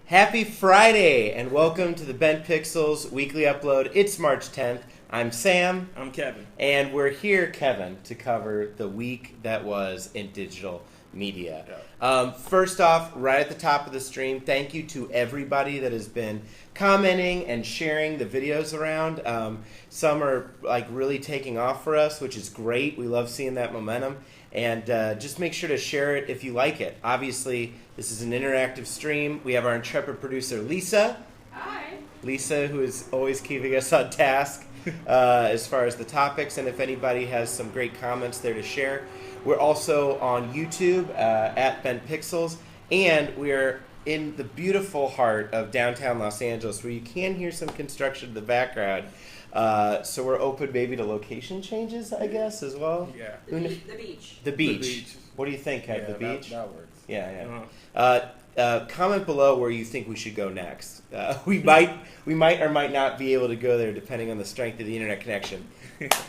Happy Friday, and welcome to the Bent Pixels weekly upload. It's March 10th. I'm Sam. I'm Kevin. And we're here, Kevin, to cover the week that was in digital media. First off, right at the top of the stream, thank you to everybody that has been commenting and sharing the videos around. Some are really taking off for us, which is great. We love seeing that momentum. And just make sure to share it if you like it. Obviously, this is an interactive stream. We have our intrepid producer, Lisa. Hi. Lisa, who is always keeping us on task as far as the topics. And if anybody has some great comments there to share. We're also on YouTube at Bent Pixels. And we're in the beautiful heart of downtown Los Angeles, where you can hear some construction in the background. So we're open maybe to location changes, I guess, as well. Yeah. The beach. The beach. What do you think, Kev? Yeah, the beach? That works. Yeah. Comment below where you think we should go next. We might or might not be able to go there depending on the strength of the internet connection.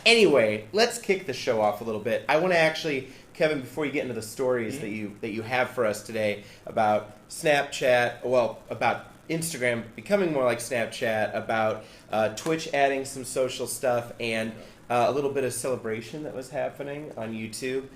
Anyway, let's kick the show off a little bit. I want to actually, Kevin, before you get into the stories that you have for us today about Snapchat, about Instagram becoming more like Snapchat, about Twitch adding some social stuff, and a little bit of celebration that was happening on YouTube.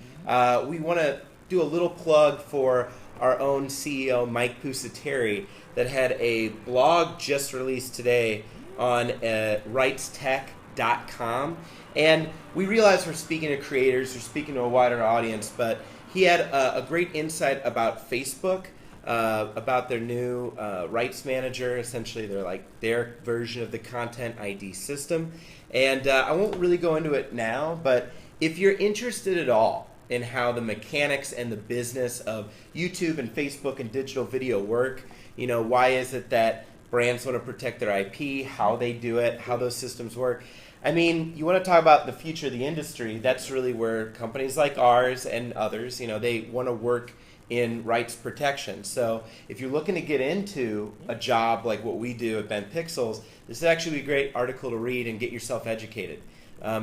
We want to do a little plug for our own CEO, Mike Pusateri, that had a blog just released today on rightstech.com. And we realize we're speaking to creators, we're speaking to a wider audience, but he had a great insight about Facebook, about their new rights manager. Essentially, they're their version of the Content ID system. And I won't really go into it now, but if you're interested at all in how the mechanics and the business of YouTube and Facebook and digital video work, why is it that brands want to protect their IP, how they do it, how those systems work. I mean, you want to talk about the future of the industry, that's really where companies like ours and others, they want to work in rights protection. So if you're looking to get into a job like what we do at Bent Pixels, this is actually a great article to read and get yourself educated.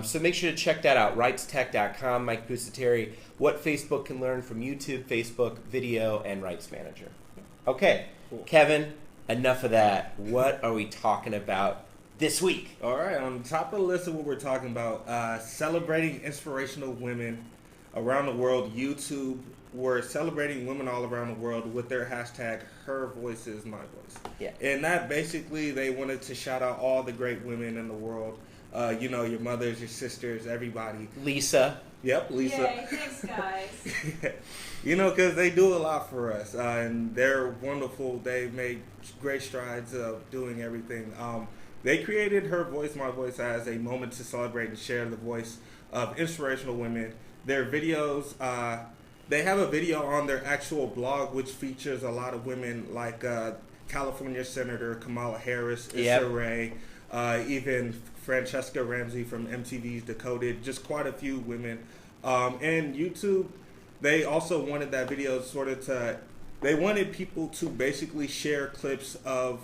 So make sure to check that out, rightstech.com, Mike Pusateri, what Facebook can learn from YouTube, Facebook, video, and Rights Manager. Okay, cool. Kevin, enough of that. What are we talking about this week? All right, on the top of the list of what we're talking about, celebrating inspirational women around the world. YouTube, we're celebrating women all around the world with their hashtag, Her Voice Is My Voice. Yeah. And that basically, they wanted to shout out all the great women in the world. Your mothers, your sisters, everybody. Lisa. Yep, Lisa. Yay, thanks, guys. Because they do a lot for us, and they're wonderful. They've made great strides of doing everything. They created Her Voice, My Voice as a moment to celebrate and share the voice of inspirational women. Their videos, they have a video on their actual blog which features a lot of women like California Senator Kamala Harris, Issa Rae, even Francesca Ramsey from MTV's Decoded, just quite a few women. And YouTube, they also wanted that video they wanted people to basically share clips of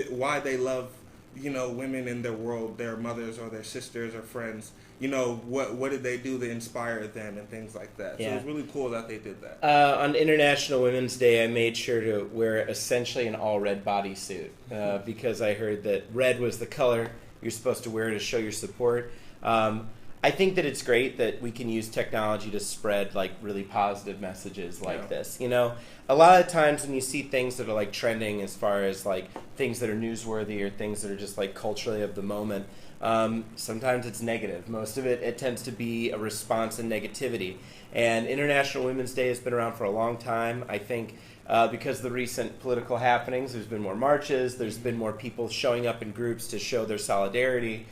why they love, women in their world, their mothers or their sisters or friends. What did they do to inspire them and things like that. Yeah. So it's really cool that they did that. On International Women's Day, I made sure to wear essentially an all-red bodysuit because I heard that red was the color you're supposed to wear to show your support. I think that it's great that we can use technology to spread really positive messages like this. A lot of times when you see things that are trending as far as things that are newsworthy or things that are just culturally of the moment, sometimes it's negative. Most of it tends to be a response and negativity. And International Women's Day has been around for a long time. I think because of the recent political happenings, there's been more marches, there's been more people showing up in groups to show their solidarity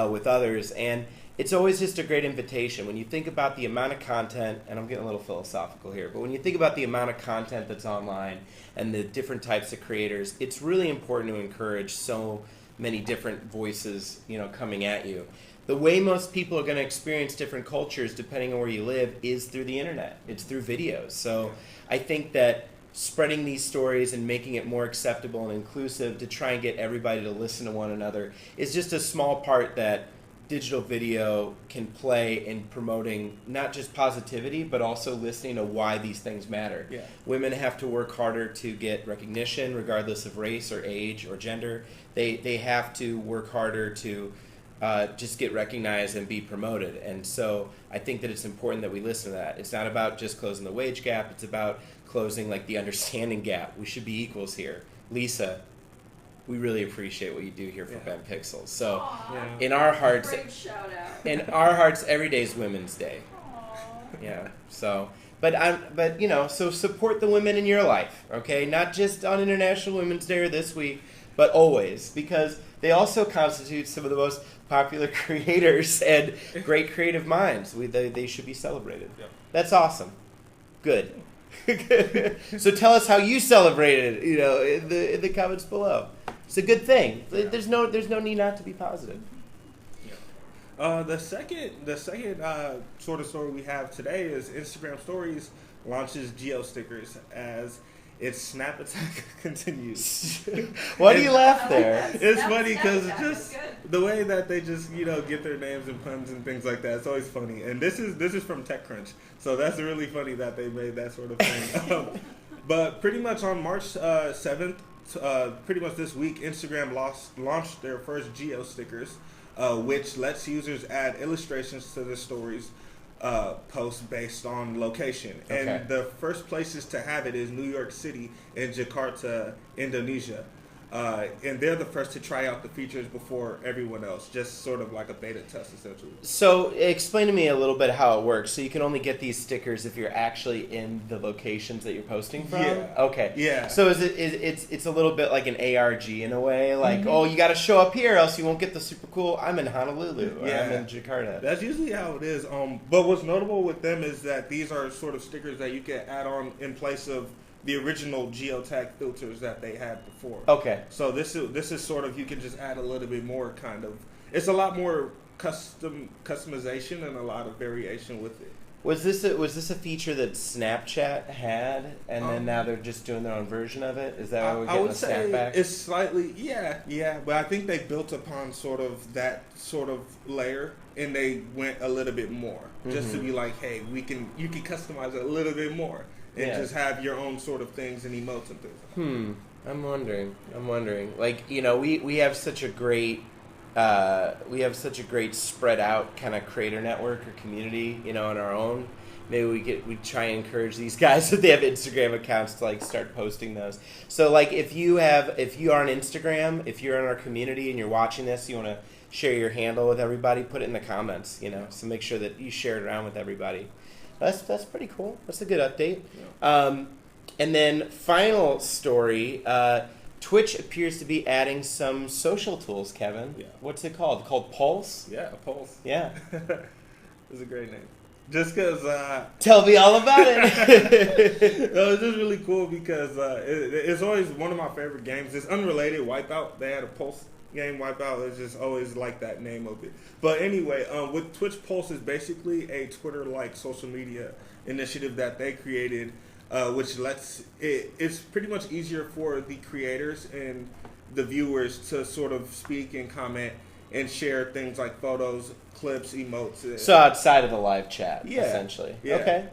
with others. And it's always just a great invitation. When you think about the amount of content, and I'm getting a little philosophical here, but when you think about the amount of content that's online and the different types of creators, it's really important to encourage so many different voices, coming at you. The way most people are going to experience different cultures, depending on where you live, is through the internet. It's through videos. So I think that spreading these stories and making it more acceptable and inclusive to try and get everybody to listen to one another is just a small part that digital video can play in promoting not just positivity, but also listening to why these things matter. Yeah. Women have to work harder to get recognition, regardless of race or age or gender. They have to work harder to just get recognized and be promoted. And so I think that it's important that we listen to that. It's not about just closing the wage gap. It's about closing like the understanding gap. We should be equals here. Lisa, we really appreciate what you do here for Ben Pixels. So Aw, in our hearts, great shout out. in our hearts, every day is Women's Day. Aw. Yeah. So, but you know, so support the women in your life, okay? Not just on International Women's Day or this week, but always, because they also constitute some of the most popular creators and great creative minds. They should be celebrated. Yep. That's awesome. Good. So tell us how you celebrated, you know, in the comments below. It's a good thing. Yeah. There's no need not to be positive. The second sort of story we have today is Instagram Stories launches geo stickers as its snap attack continues. Why do you laugh there? It's That funny was because good. just the way that they just get their names and puns and things like that. It's always funny. And this is from TechCrunch, so that's really funny that they made that sort of thing. But pretty much on March 7th, pretty much this week, Instagram launched their first geo stickers, which lets users add illustrations to their stories posts based on location. Okay. And the first places to have it is New York City and Jakarta, Indonesia. And they're the first to try out the features before everyone else, just sort of like a beta test, essentially. So explain to me a little bit how it works. So you can only get these stickers if you're actually in the locations that you're posting from? Yeah. Okay. Yeah. So it's a little bit like an ARG in a way, like, oh, you got to show up here else you won't get the super cool, I'm in Honolulu, or I'm in Jakarta. That's usually how it is. But what's notable with them is that these are sort of stickers that you can add on in place of the original geotag filters that they had before. Okay. So this is sort of, you can just add a little bit more kind of. It's a lot more customization and a lot of variation with it. Was this a feature that Snapchat had, and then now they're just doing their own version of it? Is that why we're I getting would the say snapback? it's slightly, yeah, but I think they built upon sort of that sort of layer, and they went a little bit more, just to be like, hey, you can customize it a little bit more, and just have your own sort of things and emotes and things. I'm wondering. Like, you know, we have such a great spread out kind of creator network or community, you know, on our own. Maybe we try and encourage these guys if they have Instagram accounts to like start posting those. So like if you are on Instagram, if you're in our community and you're watching this, you want to share your handle with everybody, put it in the comments, you know, so make sure that you share it around with everybody. That's pretty cool. That's a good update. Yeah. And then final story, Twitch appears to be adding some social tools, Kevin. Yeah. What's it called? Called Pulse? Yeah, a Pulse. Yeah. It's a great name. Just because... Tell me all about it. no, it's just really cool because it's always one of my favorite games. It's unrelated, Wipeout. They had a Pulse game, Wipeout. It's just always like that name of it. But anyway, with Twitch, Pulse is basically a Twitter-like social media initiative that they created, which lets it's pretty much easier for the creators and the viewers to sort of speak and comment and share things like photos, clips, emotes. So outside of the live chat, Yeah. essentially. Yeah. Okay.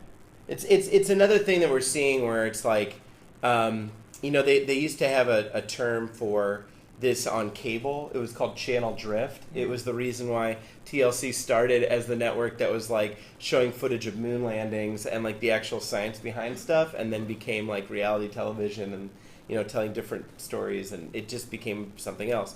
It's another thing that we're seeing where it's like, you know, they used to have a term for this on cable. It was called channel drift. It was the reason why TLC started as the network that was like showing footage of moon landings and like the actual science behind stuff, and then became like reality television and, you know, telling different stories, and it just became something else.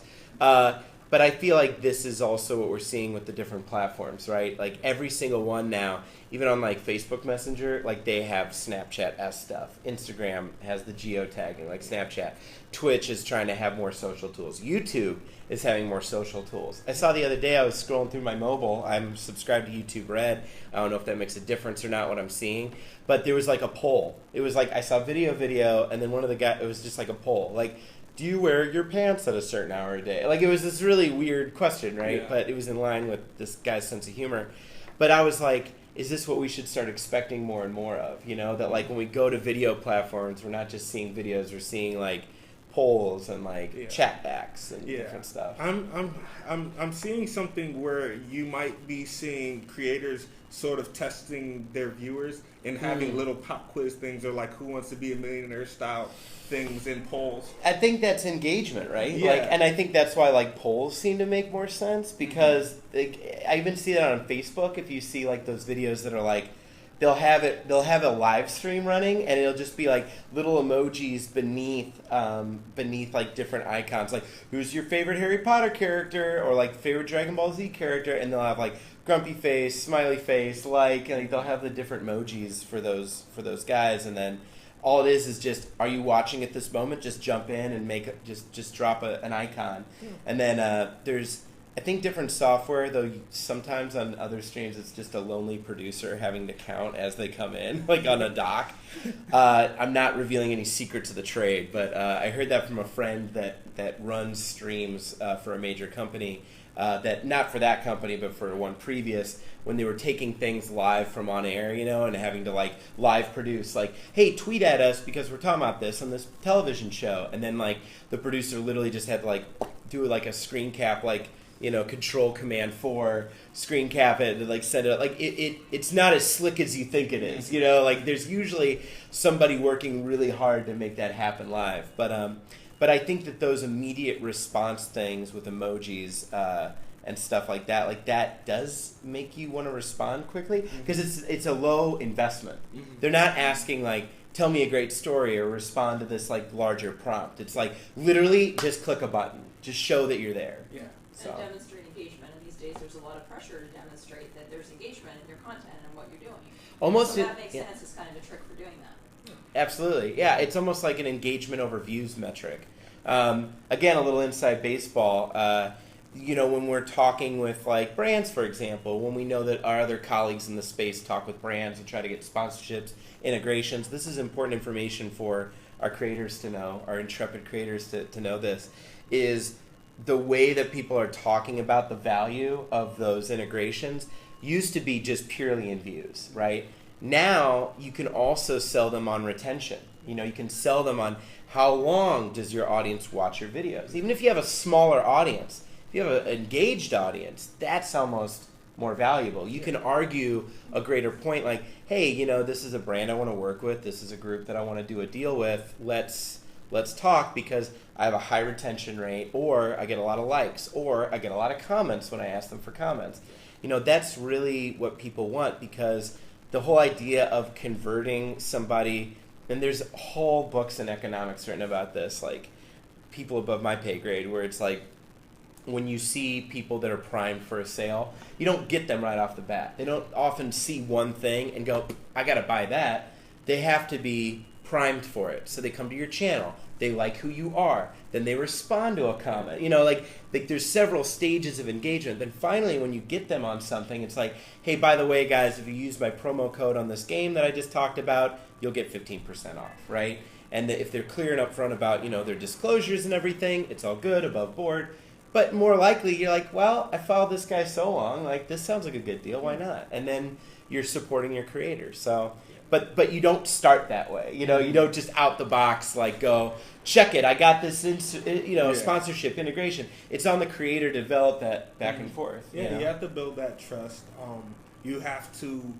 But I feel like this is also what we're seeing with the different platforms, right? Like every single one now, even on like Facebook Messenger, like they have Snapchat-esque stuff. Instagram has the geotagging, like Snapchat. Twitch is trying to have more social tools. YouTube is having more social tools. I saw the other day, I was scrolling through my mobile. I'm subscribed to YouTube Red. I don't know if that makes a difference or not, what I'm seeing. But there was like a poll. It was like I saw video, and then one of the guys, it was just like a poll. Like, do you wear your pants at a certain hour a day? Like, it was this really weird question, right? Yeah. But it was in line with this guy's sense of humor. But I was like, is this what we should start expecting more and more of? You know, that like when we go to video platforms, we're not just seeing videos, we're seeing like polls and like Yeah. chatbacks and Yeah. different stuff. I'm seeing something where you might be seeing creators sort of testing their viewers and having little pop quiz things or like Who Wants to Be a Millionaire style things in polls. I think that's engagement, right? Yeah. Like, and I think that's why like polls seem to make more sense because like, I even see that on Facebook. If you see like those videos that are like, they'll have a live stream running, and it'll just be like little emojis beneath like different icons, like who's your favorite Harry Potter character or like favorite Dragon Ball Z character, and they'll have like grumpy face, smiley face, like, and they'll have the different emojis for those guys, and then all it is just, are you watching at this moment? Just jump in and just drop an icon, and then there's. I think different software, though sometimes on other streams it's just a lonely producer having to count as they come in, like on a dock. I'm not revealing any secrets of the trade, but I heard that from a friend that runs streams for a major company, that not for that company, but for one previous, when they were taking things live from on air, and having to like live produce, like, hey, tweet at us because we're talking about this on this television show. And then like the producer literally just had to like do like a screen cap, like, Control Command 4, screen cap it, and like send it. Like it's not as slick as you think it is. Like there's usually somebody working really hard to make that happen live. But I think that those immediate response things with emojis and stuff like that does make you want to respond quickly because it's a low investment. They're not asking like, tell me a great story or respond to this like larger prompt. It's like literally just click a button, just show that you're there. Yeah. So. And demonstrate engagement. And these days there's a lot of pressure to demonstrate that there's engagement in your content and what you're doing. Almost so that makes sense as kind of a trick for doing that. Absolutely. Yeah, it's almost like an engagement over views metric. Again, a little inside baseball. When we're talking with like brands, for example, when we know that our other colleagues in the space talk with brands and try to get sponsorships, integrations, this is important information for our creators to know, our intrepid creators to know this, is the way that people are talking about the value of those integrations used to be just purely in views, right? Now you can also sell them on retention. You can sell them on how long does your audience watch your videos. Even if you have a smaller audience, if you have an engaged audience, that's almost more valuable. You can argue a greater point like, hey, this is a brand I want to work with. This is a group that I want to do a deal with. Let's talk because I have a high retention rate, or I get a lot of likes, or I get a lot of comments when I ask them for comments. That's really what people want, because the whole idea of converting somebody, and there's whole books in economics written about this, like people above my pay grade, where it's like when you see people that are primed for a sale, you don't get them right off the bat. They don't often see one thing and go, I got to buy that. They have to be primed for it. So they come to your channel. They like who you are. Then they respond to a comment. Like there's several stages of engagement. Then finally, when you get them on something, it's like, hey, by the way, guys, if you use my promo code on this game that I just talked about, you'll get 15% off, right? And if they're clear and upfront about, their disclosures and everything, it's all good, above board. But more likely, you're like, well, I followed this guy so long, like this sounds like a good deal, why not? And then you're supporting your creators. So. But you don't start that way. You don't just out the box like go, check it, I got this sponsorship integration. It's on the creator to develop that back and forth. Yeah, you have to build that trust. You have to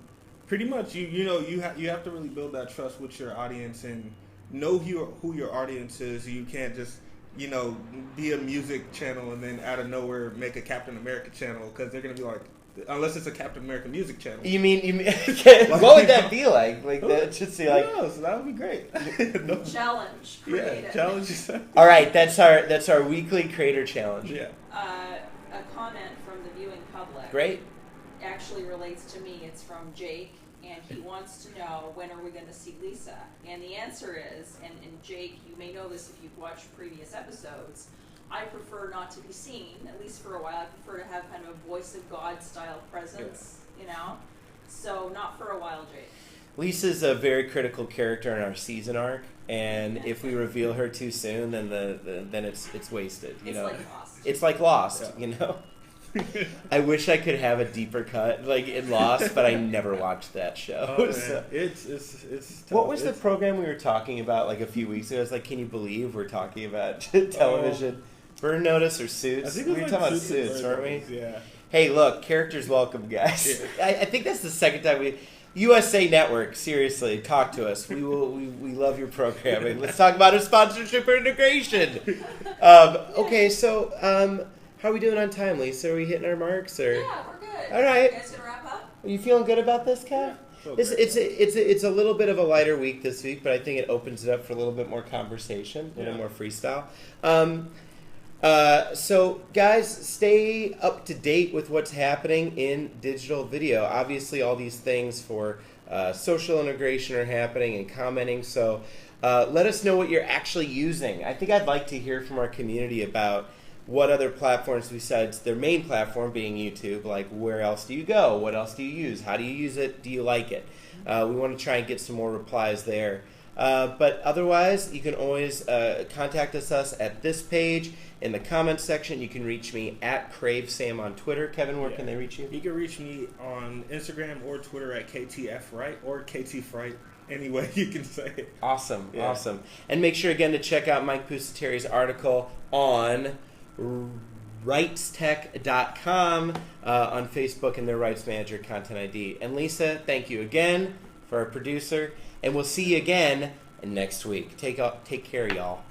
pretty much you have to really build that trust with your audience and know who your audience is. You can't just be a music channel and then out of nowhere make a Captain America channel, because they're gonna be like, unless it's a Captain America music channel. You mean what would that be like? Like that should see like. No, so that would be great. No. Challenge. Yeah, challenge yourself. All right, that's our weekly creator challenge. Yeah. A comment from the viewing public. Great. Actually relates to me. It's from Jake, and he wants to know, when are we going to see Lisa? And the answer is, and Jake, you may know this if you've watched previous episodes, I prefer not to be seen, at least for a while. I prefer to have kind of a voice of God style presence, So not for a while, Jake. Lisa's a very critical character in our season arc, and if we reveal her too soon, then then it's wasted. It's like Lost. It's like Lost, I wish I could have a deeper cut, like in Lost, but I never watched that show. Oh, So- man. It's tough. What was the It's- program we were talking about like a few weeks ago? It's like, can you believe we're talking about television? Burn Notice or Suits? I think We it were was talking like about Suits, Super weren't we? Bowl. Yeah. Hey, look, characters welcome, guys. Yeah. I think that's the second time we. USA Network, seriously, talk to us. We will. We love your programming. Let's talk about a sponsorship or integration. Okay, so how are we doing on time, Lisa? Are we hitting our marks, or Yeah, we're good. All right. You guys gonna wrap up? are you feeling good about this, Kev? So It's great. it's a little bit of a lighter week this week, but I think it opens it up for a little bit more conversation, a little Yeah. more freestyle. So guys, stay up to date with what's happening in digital video. Obviously, all these things for social integration are happening and commenting. So let us know what you're actually using. I think I'd like to hear from our community about what other platforms besides their main platform being YouTube, like where else do you go? What else do you use? How do you use it? Do you like it? We want to try and get some more replies there. But otherwise, you can always contact us at this page in the comments section. You can reach me at CraveSam on Twitter. Kevin, where can they reach you? You can reach me on Instagram or Twitter at KTFRight or KTFright. Any way you can say it. Awesome, Yeah. awesome. And make sure again to check out Mike Pusateri's article on rightstech.com on Facebook and their Rights Manager Content ID. And Lisa, thank you again for our producer. And we'll see you again next week. Take care, y'all.